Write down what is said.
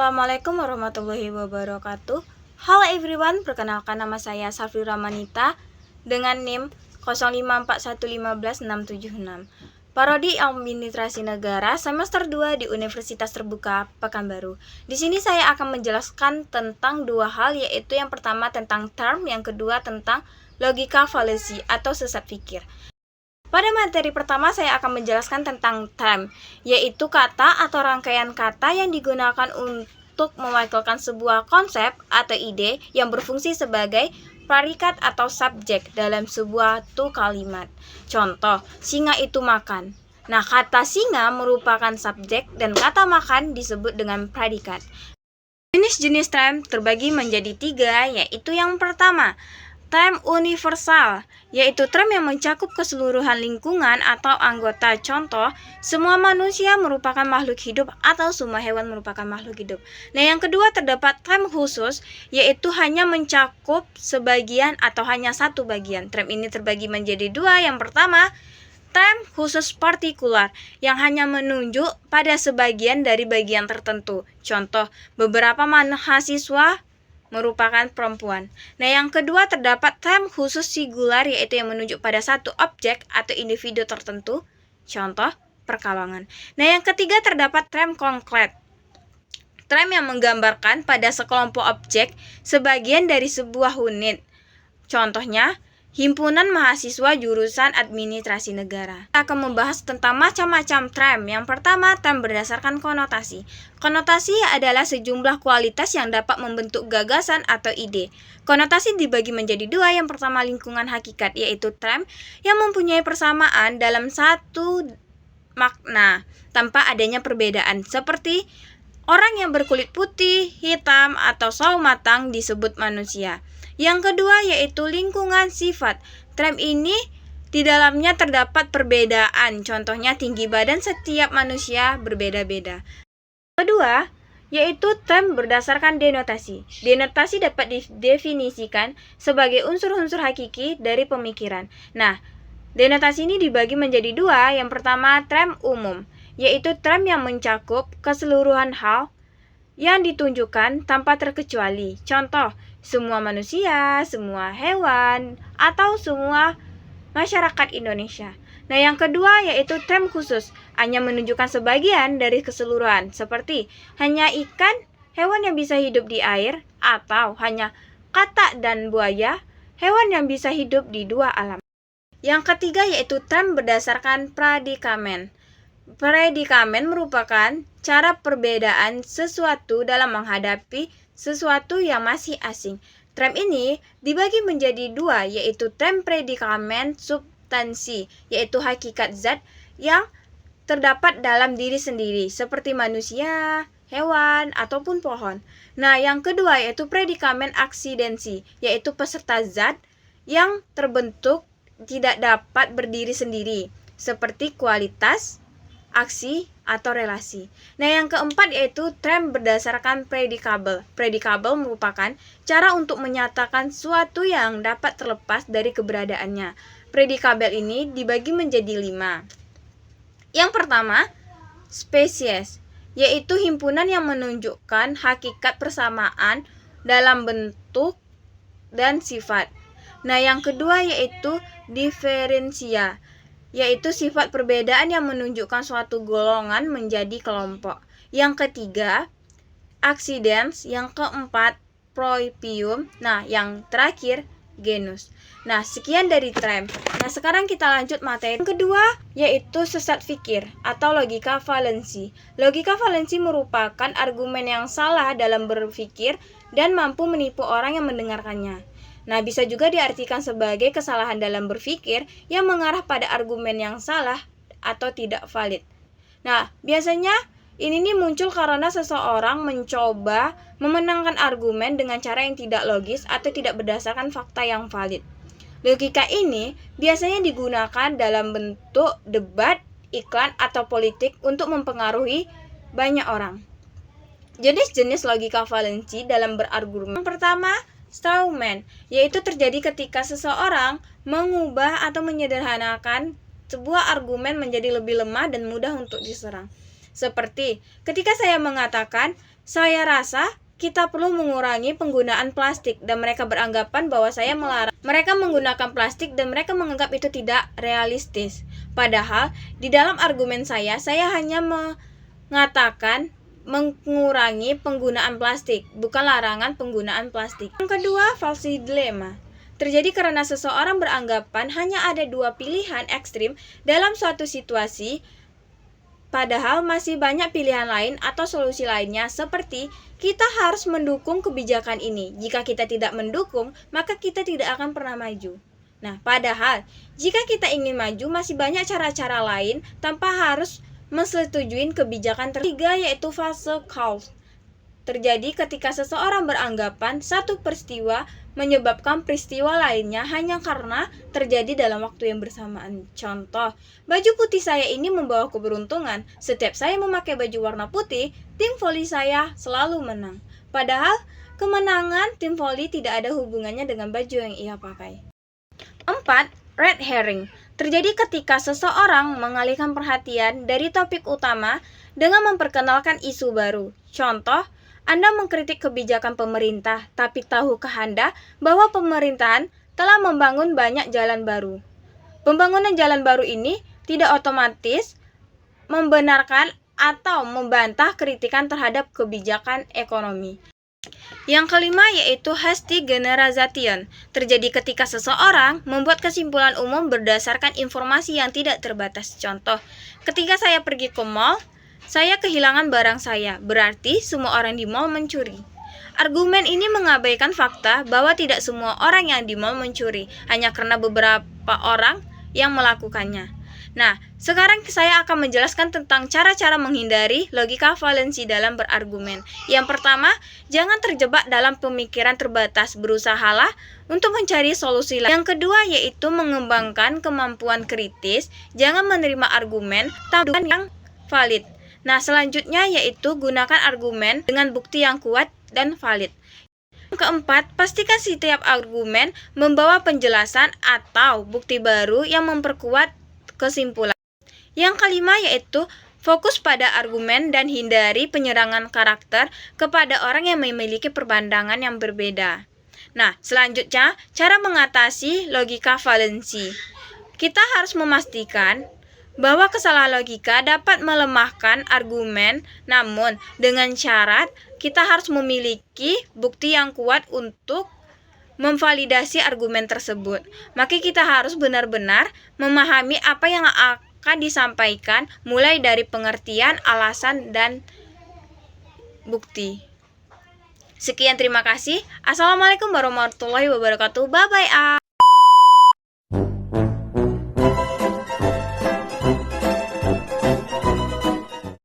Assalamualaikum warahmatullahi wabarakatuh. Halo everyone, perkenalkan nama saya Safira Manita dengan NIM 054115676. Parodi Administrasi Negara semester 2 di Universitas Terbuka Pekanbaru. Di sini saya akan menjelaskan tentang dua hal, yaitu yang pertama tentang term, yang kedua tentang logika fallacy atau sesat pikir. Pada materi pertama saya akan menjelaskan tentang term, yaitu kata atau rangkaian kata yang digunakan untuk mewakilkan sebuah konsep atau ide yang berfungsi sebagai predikat atau subjek dalam sebuah kalimat. Contoh, singa itu makan. Nah, kata singa merupakan subjek dan kata makan disebut dengan predikat. Jenis-jenis term terbagi menjadi 3, yaitu yang pertama, term universal, yaitu term yang mencakup keseluruhan lingkungan atau anggota. Contoh, semua manusia merupakan makhluk hidup atau semua hewan merupakan makhluk hidup. Nah, yang kedua terdapat term khusus, yaitu hanya mencakup sebagian atau hanya satu bagian. Term ini terbagi menjadi 2. Yang pertama, term khusus partikular, yang hanya menunjuk pada sebagian dari bagian tertentu. Contoh, beberapa mahasiswa merupakan perempuan. Nah, yang kedua terdapat term khusus singular, yaitu yang menunjuk pada satu objek atau individu tertentu. Contoh, perkawangan. Nah, yang ketiga terdapat term konkret, term yang menggambarkan pada sekelompok objek sebagian dari sebuah unit. Contohnya, himpunan mahasiswa jurusan administrasi negara. Kita akan membahas tentang macam-macam term. Yang pertama, term berdasarkan konotasi. Konotasi adalah sejumlah kualitas yang dapat membentuk gagasan atau ide. Konotasi dibagi menjadi 2. Yang pertama, lingkungan hakikat, yaitu term yang mempunyai persamaan dalam satu makna tanpa adanya perbedaan, seperti orang yang berkulit putih, hitam, atau sawo matang disebut manusia. Yang kedua yaitu lingkungan sifat. Term ini di dalamnya terdapat perbedaan. Contohnya, tinggi badan setiap manusia berbeda-beda. Kedua yaitu term berdasarkan denotasi. Denotasi dapat didefinisikan sebagai unsur-unsur hakiki dari pemikiran. Nah, denotasi ini dibagi menjadi 2. Yang pertama, term umum, yaitu term yang mencakup keseluruhan hal yang ditunjukkan tanpa terkecuali. Contoh, semua manusia, semua hewan, atau semua masyarakat Indonesia. Nah, yang kedua yaitu term khusus, hanya menunjukkan sebagian dari keseluruhan, seperti hanya ikan, hewan yang bisa hidup di air, atau hanya katak dan buaya, hewan yang bisa hidup di 2 alam. Yang ketiga yaitu term berdasarkan predikamen. Predikamen merupakan cara perbedaan sesuatu dalam menghadapi sesuatu yang masih asing. Term ini dibagi menjadi 2, yaitu term predikamen substansi, yaitu hakikat zat yang terdapat dalam diri sendiri, seperti manusia, hewan, ataupun pohon. Nah, yang kedua yaitu predikamen aksidensi, yaitu peserta zat yang terbentuk tidak dapat berdiri sendiri, seperti kualitas, aksi, atau relasi. Nah, yang keempat yaitu term berdasarkan predikabel. Predikabel merupakan cara untuk menyatakan suatu yang dapat terlepas dari keberadaannya. Predikabel ini dibagi menjadi 5. Yang pertama, spesies, yaitu himpunan yang menunjukkan hakikat persamaan dalam bentuk dan sifat. Nah, yang kedua yaitu diferensia, yaitu sifat perbedaan yang menunjukkan suatu golongan menjadi kelompok. Yang ketiga, accidents. Yang keempat, proipium. Nah, yang terakhir, genus. Nah, sekian dari term. Nah, sekarang kita lanjut materi. Yang kedua, yaitu sesat pikir atau logika fallacy. Logika fallacy merupakan argumen yang salah dalam berpikir dan mampu menipu orang yang mendengarkannya. Nah, bisa juga diartikan sebagai kesalahan dalam berpikir yang mengarah pada argumen yang salah atau tidak valid. Nah, biasanya ini muncul karena seseorang mencoba memenangkan argumen dengan cara yang tidak logis atau tidak berdasarkan fakta yang valid. Logika ini biasanya digunakan dalam bentuk debat, iklan, atau politik untuk mempengaruhi banyak orang. Jenis-jenis logika fallacy dalam berargumen. Yang pertama, strawman, yaitu terjadi ketika seseorang mengubah atau menyederhanakan sebuah argumen menjadi lebih lemah dan mudah untuk diserang. Seperti ketika saya mengatakan Saya rasa kita perlu mengurangi penggunaan plastik dan mereka beranggapan bahwa saya melarang mereka menggunakan plastik dan mereka menganggap itu tidak realistis. Padahal di dalam argumen saya hanya mengatakan mengurangi penggunaan plastik, bukan larangan penggunaan plastik. Yang kedua, falsi dilema. Terjadi karena seseorang beranggapan hanya ada dua pilihan ekstrim dalam suatu situasi, padahal masih banyak pilihan lain atau solusi lainnya, seperti kita harus mendukung kebijakan ini. Jika kita tidak mendukung, maka kita tidak akan pernah maju. Nah, padahal jika kita ingin maju, masih banyak cara-cara lain tanpa harus menyetujui kebijakan ketiga, yaitu fase cause. Terjadi ketika seseorang beranggapan satu peristiwa menyebabkan peristiwa lainnya hanya karena terjadi dalam waktu yang bersamaan. Contoh, baju putih saya ini membawa keberuntungan. Setiap saya memakai baju warna putih, tim voli saya selalu menang. Padahal, kemenangan tim voli tidak ada hubungannya dengan baju yang ia pakai. 4. Red herring. Terjadi ketika seseorang mengalihkan perhatian dari topik utama dengan memperkenalkan isu baru. Contoh, Anda mengkritik kebijakan pemerintah, tapi tahukah Anda bahwa pemerintahan telah membangun banyak jalan baru? Pembangunan jalan baru ini tidak otomatis membenarkan atau membantah kritikan terhadap kebijakan ekonomi. Yang kelima yaitu hasty generalization. Terjadi ketika seseorang membuat kesimpulan umum berdasarkan informasi yang tidak terbatas. Contoh, ketika saya pergi ke mall, saya kehilangan barang saya, berarti semua orang di mall mencuri. Argumen ini mengabaikan fakta bahwa tidak semua orang yang di mall mencuri, hanya karena beberapa orang yang melakukannya. Nah, sekarang saya akan menjelaskan tentang cara-cara menghindari logika valensi dalam berargumen. Yang pertama, jangan terjebak dalam pemikiran terbatas, berusahalah untuk mencari solusi lain. Yang kedua yaitu mengembangkan kemampuan kritis, jangan menerima argumen tanpa yang valid. Nah, selanjutnya yaitu gunakan argumen dengan bukti yang kuat dan valid. Yang keempat, pastikan setiap argumen membawa penjelasan atau bukti baru yang memperkuat kesimpulan. Yang kelima yaitu fokus pada argumen dan hindari penyerangan karakter kepada orang yang memiliki pandangan yang berbeda. Nah, selanjutnya, cara mengatasi logika valensi. Kita harus memastikan bahwa kesalahan logika dapat melemahkan argumen, namun dengan syarat kita harus memiliki bukti yang kuat untuk memvalidasi argumen tersebut. Maka kita harus benar-benar memahami apa yang akan disampaikan, mulai dari pengertian, alasan, dan bukti. Sekian, terima kasih. Assalamualaikum warahmatullahi wabarakatuh. Bye-bye.